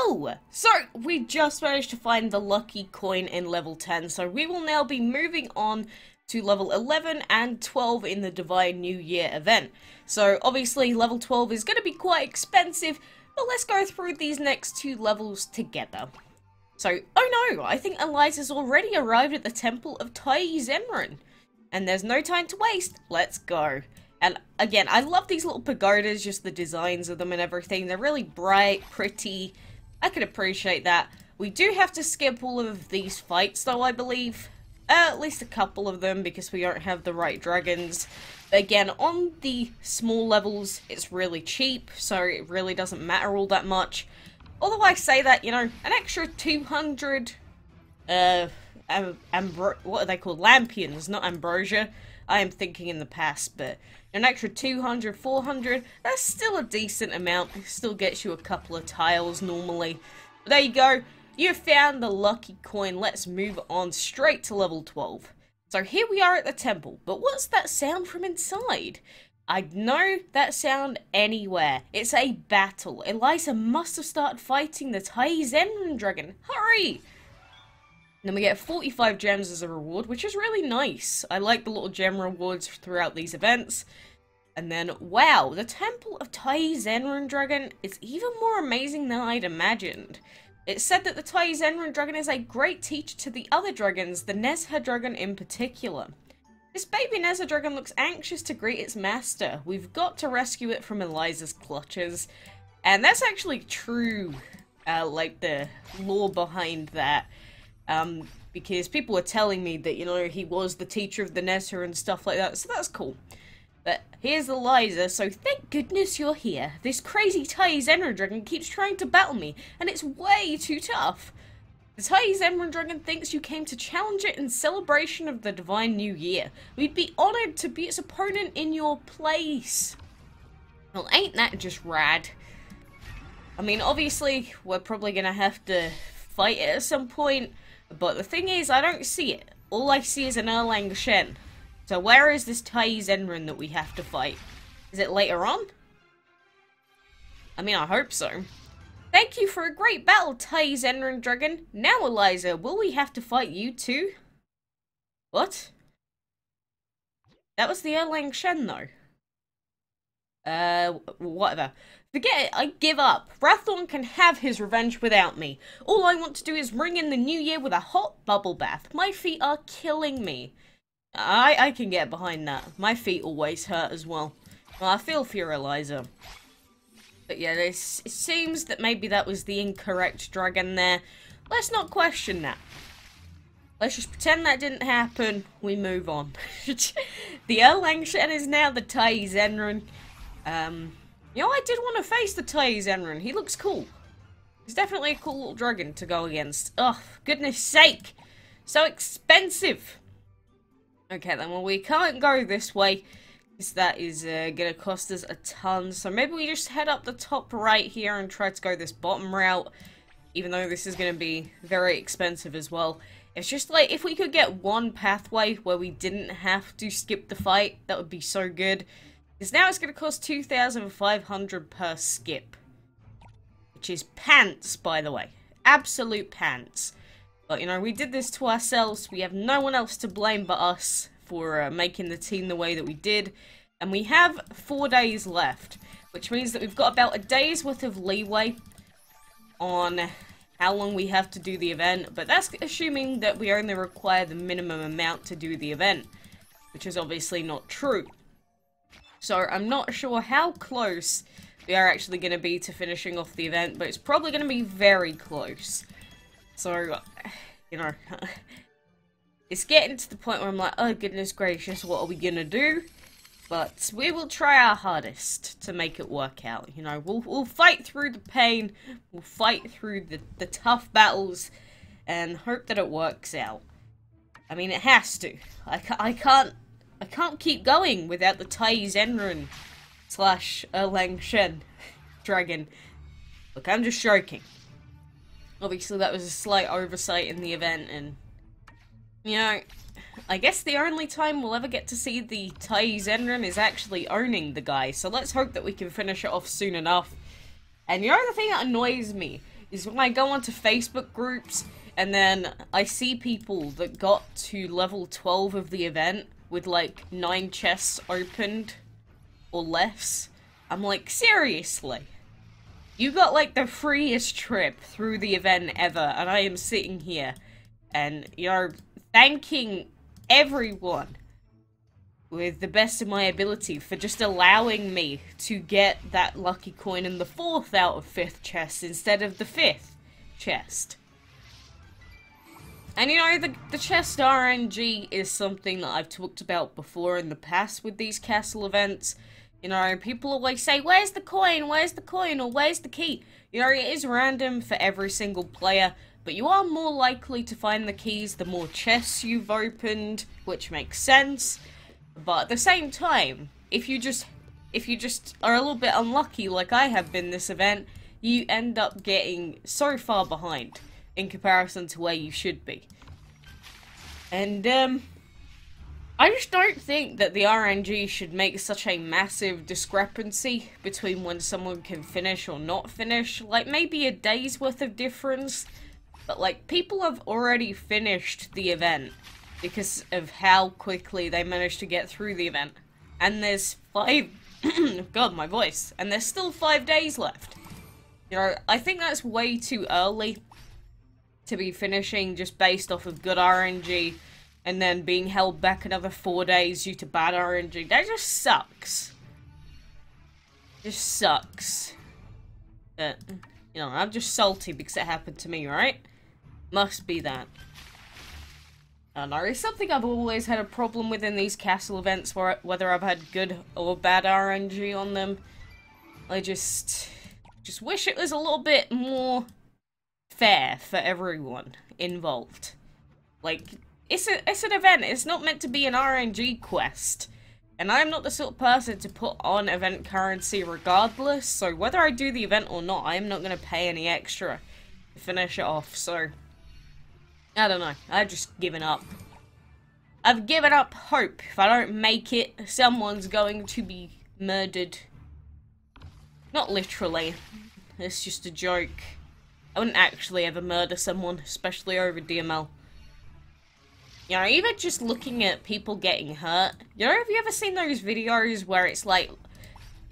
Well, so we just managed to find the lucky coin in level 10, so we will now be moving on to level 11 and 12 in the Divine New Year event. So obviously level 12 is going to be quite expensive, but let's go through these next two levels together. So, oh no, I think Eliza's already arrived at the Temple of Taiyi Zhenren. And there's no time to waste, let's go. And again, I love these little pagodas, just the designs of them and everything. They're really bright, pretty. I can appreciate that. We do have to skip all of these fights though, I believe. At least a couple of them, because we don't have the right dragons. But again, on the small levels, it's really cheap, so it really doesn't matter all that much. Although I say that, you know, an extra 200, what are they called? Lampions, not ambrosia. I am thinking in the past, but an extra 200, 400, that's still a decent amount. It still gets you a couple of tiles normally. But there you go. You found the lucky coin. Let's move on straight to level 12. So here we are at the temple, but what's that sound from inside? I'd know that sound anywhere. It's a battle. Eliza must have started fighting the Taiyi Zhenren dragon. Hurry! Then we get 45 gems as a reward, which is really nice. I like the little gem rewards throughout these events. And then, wow, the Temple of Taiyi Zhenren dragon is even more amazing than I'd imagined. It's said that the Taiyi Zhenren dragon is a great teacher to the other dragons, the nezha dragon in particular. This baby nezha dragon looks anxious to greet its master. We've got to rescue it from Eliza's clutches. And that's actually true, like the lore behind that. Because people were telling me that, you know, he was the teacher of the nezha and stuff like that, so that's cool. But here's Eliza, so thank goodness you're here. This crazy Taiyi Zhenren dragon keeps trying to battle me, and it's way too tough. The Taiyi Zhenren dragon thinks you came to challenge it in celebration of the Divine New Year. We'd be honored to be its opponent in your place. Well, ain't that just rad? I mean, obviously, we're probably gonna have to fight it at some point, but the thing is, I don't see it. All I see is an Erlang Shen. So where is this Taiyi Zhenren that we have to fight? Is it later on? I mean, I hope so. Thank you for a great battle, Taiyi Zhenren dragon. Now, Eliza, will we have to fight you too? What? That was the Erlang Shen, though. Whatever. Forget it, I give up. Rathorn can have his revenge without me. All I want to do is ring in the new year with a hot bubble bath. My feet are killing me. I can get behind that. My feet always hurt as well. Well, I feel for you, Eliza. But yeah, it seems that maybe that was the incorrect dragon there. Let's not question that. Let's just pretend that didn't happen. We move on. The Erlang Shen is now the Taiyi Zhenren. You know, I did want to face the Taiyi Zhenren. He looks cool. He's definitely a cool little dragon to go against. Oh, goodness sake. So expensive. Okay, then, well, we can't go this way, because that is going to cost us a ton. So maybe we just head up the top right here and try to go this bottom route, even though this is going to be very expensive as well. It's just like, if we could get one pathway where we didn't have to skip the fight, that would be so good. Because now it's going to cost 2,500 per skip. Which is pants, by the way. Absolute pants. But, you know, we did this to ourselves. We have no one else to blame but us for making the team the way that we did. And we have 4 days left, which means that we've got about a day's worth of leeway on how long we have to do the event. But that's assuming that we only require the minimum amount to do the event, which is obviously not true. So I'm not sure how close we are actually going to be to finishing off the event, but it's probably going to be very close. So, you know, it's getting to the point where I'm like, oh goodness gracious, what are we gonna do? But we will try our hardest to make it work out. You know, we'll fight through the pain, we'll fight through the tough battles, and hope that it works out. I mean, it has to. I can't keep going without the Taiyi Zhenren / Erlang Shen dragon. Look, I'm just joking. Obviously, that was a slight oversight in the event, and, you know, I guess the only time we'll ever get to see the Taiyi Zhenren is actually owning the guy, so let's hope that we can finish it off soon enough. And you know the thing that annoys me is when I go onto Facebook groups and then I see people that got to level 12 of the event with like 9 chests opened or less. I'm like, seriously? You got like the freest trip through the event ever, and I am sitting here and, you know, thanking everyone with the best of my ability for just allowing me to get that lucky coin in the 4th out of 5th chest instead of the 5th chest. And you know, the chest RNG is something that I've talked about before in the past with these castle events. You know, people always say, where's the coin? Where's the coin? Or where's the key? You know, it is random for every single player, but you are more likely to find the keys the more chests you've opened, which makes sense. But at the same time, if you just are a little bit unlucky like I have been this event, you end up getting so far behind in comparison to where you should be. And, I just don't think that the RNG should make such a massive discrepancy between when someone can finish or not finish. Like, maybe a day's worth of difference, but, like, people have already finished the event because of how quickly they managed to get through the event. And there's 5... God, my voice. And there's still 5 days left. You know, I think that's way too early to be finishing just based off of good RNG and then being held back another 4 days due to bad RNG. That just sucks. Just sucks. But, you know, I'm just salty because it happened to me, right? Must be that. I don't know, it's something I've always had a problem with in these castle events, whether I've had good or bad RNG on them. I just wish it was a little bit more fair for everyone involved. Like, it's an event, it's not meant to be an RNG quest. And I'm not the sort of person to put on event currency regardless, so whether I do the event or not, I am not going to pay any extra to finish it off, so... I don't know, I've just given up. I've given up hope. If I don't make it, someone's going to be murdered. Not literally. It's just a joke. I wouldn't actually ever murder someone, especially over DML. You know, even just looking at people getting hurt. You know, have you ever seen those videos where it's like,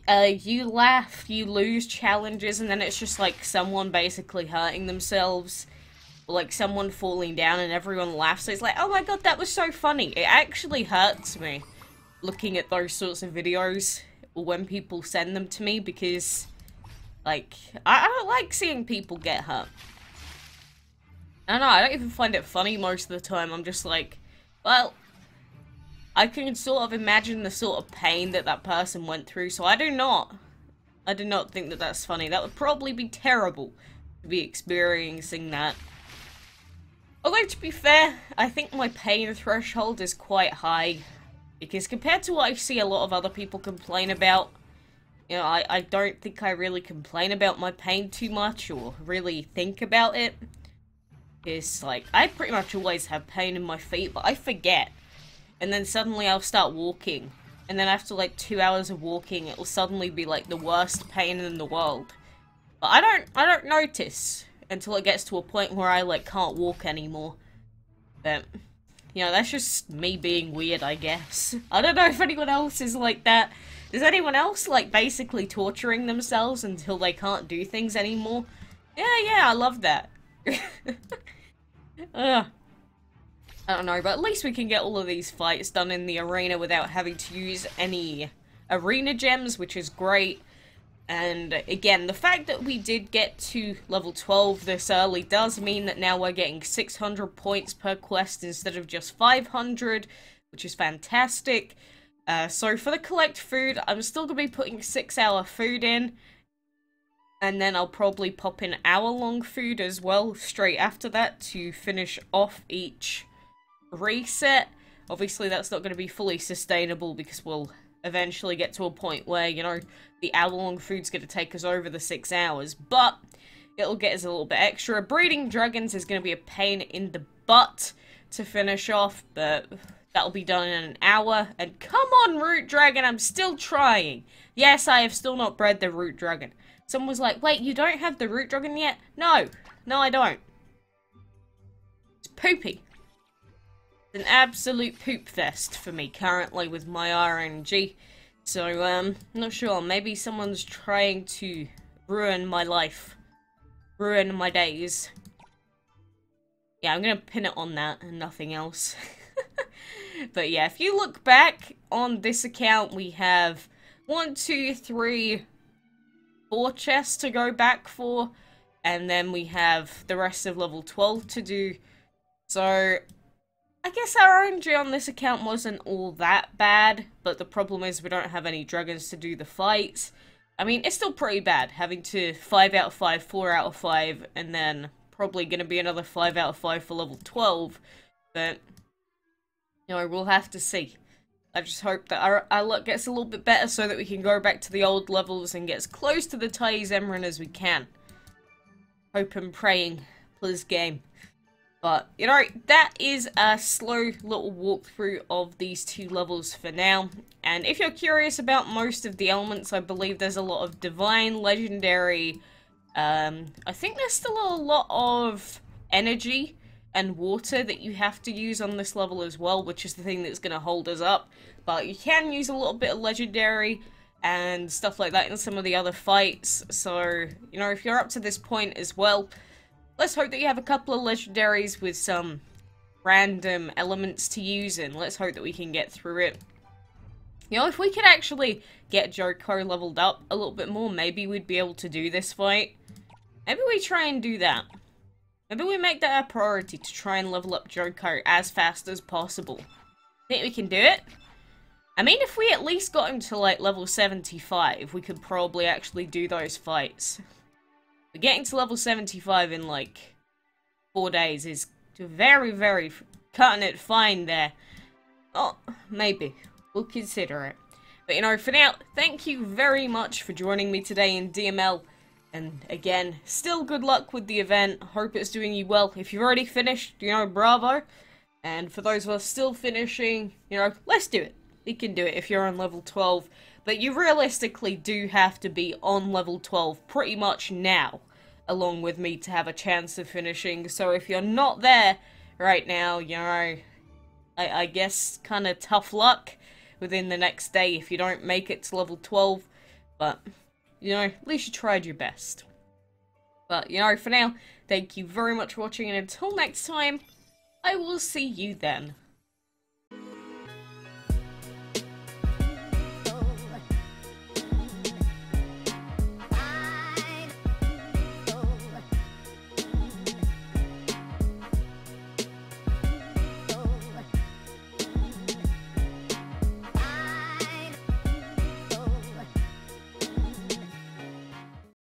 you laugh, you lose challenges, and then it's just like someone basically hurting themselves? Like someone falling down and everyone laughs. So it's like, oh my god, that was so funny. It actually hurts me looking at those sorts of videos when people send them to me because, like, I don't like seeing people get hurt. I don't know, I don't even find it funny most of the time. I'm just like, well, I can sort of imagine the sort of pain that that person went through, so I do not think that that's funny. That would probably be terrible to be experiencing that. Although, to be fair, I think my pain threshold is quite high. Because compared to what I see a lot of other people complain about, you know, I don't think I really complain about my pain too much or really think about it. It's like, I pretty much always have pain in my feet, but I forget. And then suddenly I'll start walking. And then after like 2 hours of walking, it will suddenly be like the worst pain in the world. But I don't notice until it gets to a point where I, like, can't walk anymore. But, you know, that's just me being weird, I guess. I don't know if anyone else is like that. Is anyone else, like, basically torturing themselves until they can't do things anymore? Yeah, I love that. I don't know, but at least we can get all of these fights done in the arena without having to use any arena gems, which is great. And again, the fact that we did get to level 12 this early does mean that now we're getting 600 points per quest instead of just 500, which is fantastic. So for the collect food, I'm still going to be putting 6-hour food in. And then I'll probably pop in hour-long food as well straight after that to finish off each reset. Obviously, that's not going to be fully sustainable because we'll eventually get to a point where, you know, the hour-long food's going to take us over the 6 hours, but it'll get us a little bit extra. Breeding dragons is going to be a pain in the butt to finish off, but that'll be done in an hour. And come on, root dragon, I'm still trying. Yes, I have still not bred the root dragon. Someone was like, wait, you don't have the root dragon yet? No. No, I don't. It's poopy. It's an absolute poop fest for me currently with my RNG. So, not sure. Maybe someone's trying to ruin my life. Ruin my days. Yeah, I'm gonna pin it on that and nothing else. But yeah, if you look back on this account, we have 1, 2, 3, 4 chests to go back for. And then we have the rest of level 12 to do. So, I guess our RNG on this account wasn't all that bad. But the problem is we don't have any dragons to do the fights. I mean, it's still pretty bad, having to 5 out of 5, 4 out of 5, and then probably going to be another 5 out of 5 for level 12, but, you know, we'll have to see. I just hope that our luck gets a little bit better so that we can go back to the old levels and get as close to the Taiyi Zhenren as we can. Hope and praying, please game. But, you know, that is a slow little walkthrough of these 2 levels for now. And if you're curious about most of the elements, I believe there's a lot of divine, legendary. I think there's still a lot of energy and water that you have to use on this level as well, which is the thing that's going to hold us up. But you can use a little bit of legendary and stuff like that in some of the other fights. So, you know, if you're up to this point as well, let's hope that you have a couple of legendaries with some random elements to use, and let's hope that we can get through it. You know, if we could actually get Joko leveled up a little bit more, maybe we'd be able to do this fight. Maybe we try and do that. Maybe we make that our priority to try and level up Joko as fast as possible. Think we can do it? I mean, if we at least got him to, like, level 75, we could probably actually do those fights. But getting to level 75 in, like, 4 days is very, very cutting it fine there. Oh, maybe. We'll consider it. But, you know, for now, thank you very much for joining me today in DML. And, again, still good luck with the event. Hope it's doing you well. If you've already finished, you know, bravo. And for those of us still finishing, you know, let's do it. You can do it if you're on level 12. But you realistically do have to be on level 12 pretty much now, along with me, to have a chance of finishing. So if you're not there right now, you know, I guess kind of tough luck within the next day if you don't make it to level 12. But, you know, at least you tried your best. But, you know, for now, thank you very much for watching, and until next time, I will see you then.